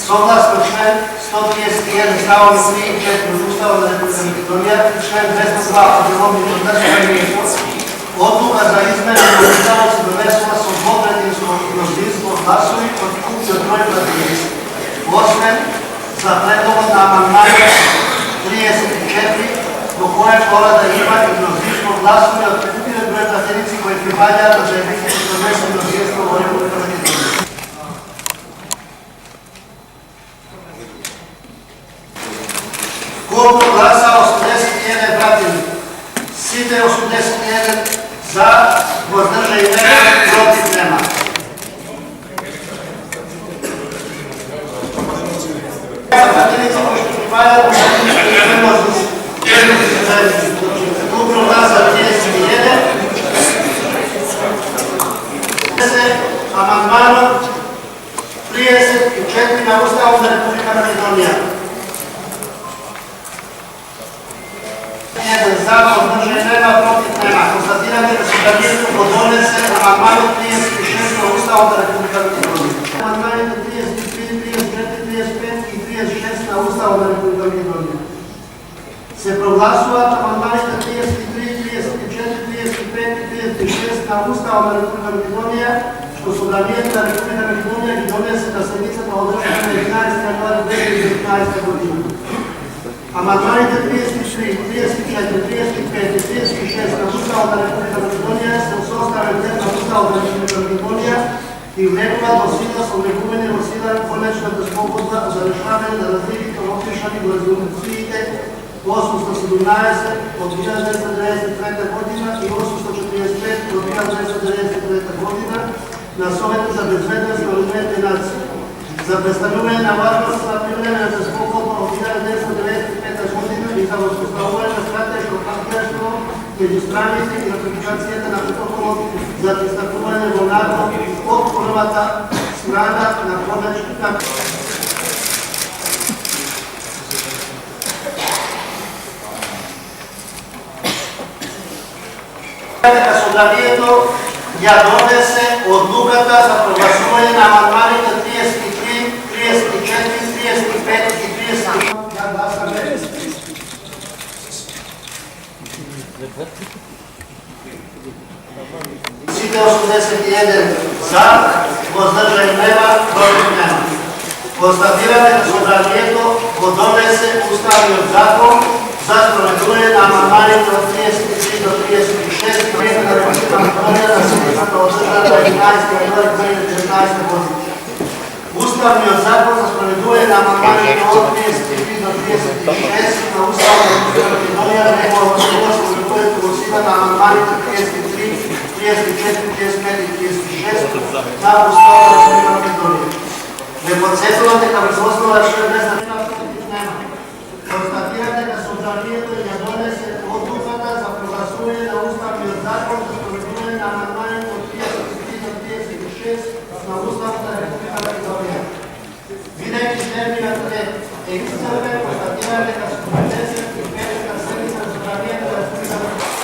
Soglasno člen 131 stavovi 3 i 4 Ustava Republike Makedonije i člen 202 o djelovniku državne odluka za izmjenu Ustava se donesla s dvotrećinskom množinstvom glasovi od kupnje broj protiv. Osmen za predlog na amandmane 34 do kojeg mora da ima i množinstvo glasovi od kupnje broj protivnici koji pripada da će biti donesno množinstvo u Republike Makedonije. Ukupno glasa 81 protiv, site 81 za, vozdržaj nema, protiv nema. Za protivnici koji što pripada u ukupno glasa 31, amandmanom 34 na Ustavu za Republika Makedonija. Za, vozdržaj nema, protiv nema. Konstatirate da su pravilno donese amandmane 36 na Ustavu za Republika Makedonija. Amandmane 33, 34, 35 i 36 na Ustavu za Republika Makedonija. Se proglasува amandmaните 33, 34, 35 и 36 на Ustavu на Republika Makedonija, što su Vladijetina Republika Makedonija i donese na sednicama održana 11. januara 2019. godine. Amandmaните 33, 34, 35 и 36 на Ustavu на Republika Makedonija se usostavljaju na Ustavu на Republika Makedonija i влегува до сила со влегување во сила конечната спогодба за решавање на разликите опишани во резолуциите 817 од 1993 година и 845 од 1993 година на Советот за безбедност на Обединетите нации за представување на важност на привремената спогодба од 1995 година и за воспоставување на стратешко партнерство меѓу страните и ратификацијата на протоколот за пристапување во НАТО од првата страна на конечната. Собранието ја донесе одлуката за прогласување на амандманите 33, 34, 35 и 36. Ја гласаме. Сите 81 за, воздржај нема, против нема. Констатираме да собранието го донесе уставниот закон за спроведување на амандманите од 33 до 36 на Република Македонија на седницата одржана 11 јануари 2019 година. Уставниот закон за спроведување на амандманите од 33 до 36 на Уставот на Република Македонија регулува спроведувањето во сила на амандманите 33, 34, 35 и 36 на Уставот на Република Македонија. Ве потсетувам дека врз основа на член 200 нема. Констатирате дека собранието ја донесе одлуката за прогласување на Уставниот закон за спроведување на амандманите од 33 до 36 на Уставот на Република Македонија. Видејќи терминот е исцрпен, констатираме дека се донесе и петата седница на собранието на Република Македонија.